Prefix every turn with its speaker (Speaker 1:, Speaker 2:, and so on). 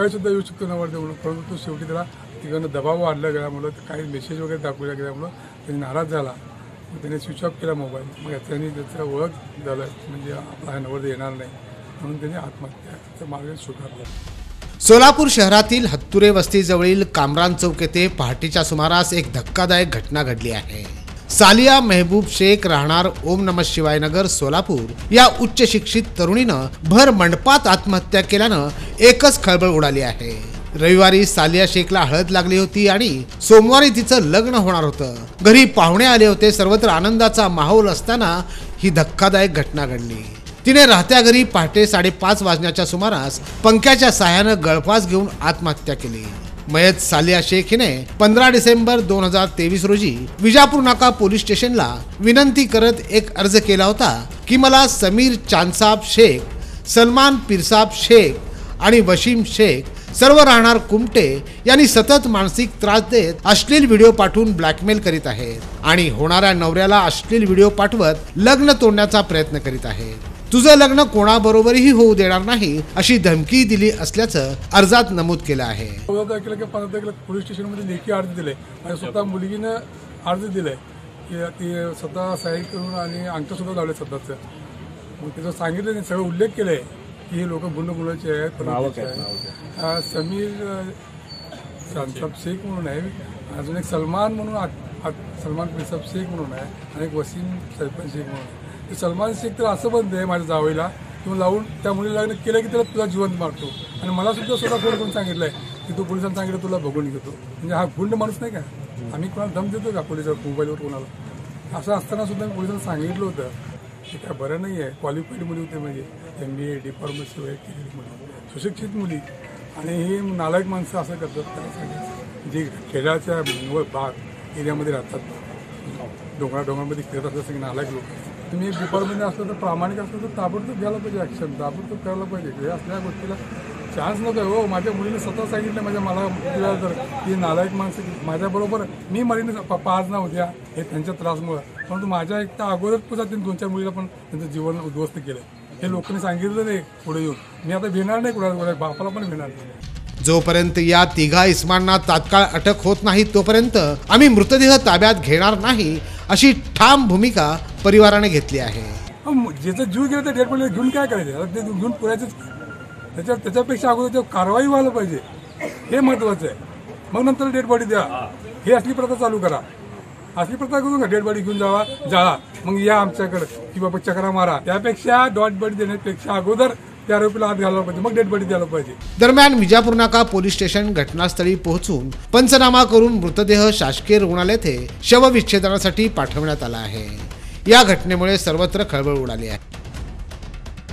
Speaker 1: सकाळी सुद्धा येऊ शकतो नवरदेव म्हणून, परंतु तो शेवटी त्याला तिकडनं दबाव वाढला गेल्यामुळं काही मेसेज वगैरे दाखवल्या गेल्यामुळं त्यांनी नाराज झाला. मग त्याने स्विच ऑफ केला मोबाईल. मग त्याने त्याचं ओळख झालं म्हणजे आपला नवरदेव येणार नाही म्हणून त्याने आत्महत्याचा मार्ग स्वीकारला.
Speaker 2: सोलापूर शहरातील हत्तुरे वस्तीजवळील कामरान चौक येथे पहाटेच्या सुमारास एक धक्कादायक घटना घडली आहे. सालिया मेहबूब शेख राहणार ओम नमः शिवाय नगर सोलापूर या उच्च शिक्षित तरुणीनं भर मंडपात आत्महत्या केल्यानं एकच खळबळ उडाली आहे. रविवारी सालिया शेखला हळद लागली होती आणि सोमवारी तिचं लग्न होणार होतं. घरी पाहुणे आले होते. सर्वत्र आनंदाचा माहोल असताना ही धक्कादायक घटना घडली. तिने राहत्या घरी पहाटे 5:30 वाजण्याच्या सुमारास पंख्याच्या साह्यानं गळफास घेऊन आत्महत्या केली. मयत सालिया शेख हिने 15 डिसेंबर 2023 रोजी विजापूर नाका पोलीस स्टेशनला विनंती करत एक अर्ज केला होता की मला समीर चांदसाब शेख, सलमान पिरसाब शेख आणि वशीम शेख सर्व राहणार कुमटे यांनी सतत मानसिक त्रास देत अश्लील व्हिडिओ पाठवून ब्लॅकमेल करीत आहेत आणि होणाऱ्या नवऱ्याला अश्लील व्हिडिओ पाठवत लग्न तोडण्याचा प्रयत्न करीत आहेत. तुझं लग्न कोणाबरोबरही होऊ देणार नाही अशी धमकी दिली असल्याचं अर्जात नमूद केलं आहे.
Speaker 1: 14 तारखेला किंवा 15 तारखेला पोलीस स्टेशनमध्ये लेखी अर्ज दिले आणि स्वतः मुलगीनं अर्ज दिलाय की ती स्वतः साईन करून आणि अंगठा सुद्धा लावले स्वतःचं. मग त्याचं सांगितलं नाही, सगळं उल्लेख केलाय की हे लोक मुलाचे आहेत. समीर चांदसाब शेख म्हणून आहे, अजून एक सलमान म्हणून सलमान पिरसाब शेख म्हणून आहे आणि एक वसीम सरपंच शेख म्हणून आहे. ते सलमान शेख तर असं बनते माझ्या जावईला किंवा लावून त्या मुलीला लग्न केलं की त्याला तुला जिवंत मारतो आणि मला सुद्धा स्वतः फोन करून सांगितलंय की तू पोलिसांना सांगितलं तुला बघून घेतो. म्हणजे हा गुंड माणूस नाही का? आम्ही कोणाला दम देतो का पोलिसावर मोबाईलवर कोणाला? असं असताना सुद्धा मी पोलिसांना सांगितलं होतं की काय बरं नाही आहे. क्वालिफाईड मुली होते म्हणजे MBA डिफॉर्मसी वगैरे केलेली मुली, सुशिक्षित मुली आणि हे नालायक माणसं असं करतात. त्याला सांगितलं जे खेळाच्या भाग एरियामध्ये राहतात, डोंगरामध्ये फिरत असतात सगळे नालायक लोक. तुम्ही एक डिपार्टमेंट असलं तर प्रामाणिक असलं तर ताबडतोब घ्यायला पाहिजे, ॲक्शन ताबडतोब करायला पाहिजे. हे असल्या गोष्टीला चान्स नको आहे. हो, माझ्या मुलीने स्वतः सांगितलं मला तर की नालायक माणसं माझ्याबरोबर मी मरीने आज ना उद्या हे त्यांच्या त्रासमुळं, परंतु माझ्या एक तर अगोदर सुद्धा त्यांनी 2-4 मुलीला पण त्यांचं जीवन उद्ध्वस्त केलं. हे लोकांनी सांगितलं नाही पुढे येऊन. मी आता भेटणार नाही कुणाला, बापाला पण भेटणार नाही.
Speaker 2: जोपर्यंत या तिघा इस्मांना तात्काळ अटक होत नाही तोपर्यंत आम्ही मृतदेह ताब्यात घेणार नाही अशी ठाम भूमिका परिवाराने घेतली आहे.
Speaker 1: ज्याचा जीव गेला त्या डेड बॉडीला घेऊन काय करायचं? ते घेऊन पुरायचंच. त्याच्यापेक्षा अगोदर कारवाई व्हायला पाहिजे, हे महत्वाचं आहे. मग नंतर डेड बॉडी द्या. हे असली प्रथा चालू करा. असली प्रथा करून का डेड बॉडी घेऊन जाळा मग या आमच्याकडे की बाबा चक्रा मारा. त्यापेक्षा डेड बॉडी देण्यापेक्षा अगोदर त्या आरोपीला हात घालायला पाहिजे, मग डेड बॉडी द्यायला पाहिजे.
Speaker 2: दरम्यान विजापूर नाका पोलीस स्टेशन घटनास्थळी पोहोचून पंचनामा करून मृतदेह शासकीय रुग्णालय येथे शवविच्छेदनासाठी पाठवण्यात आला आहे. या घटनेमुळे सर्वत्र खळबळ उडाली आहे.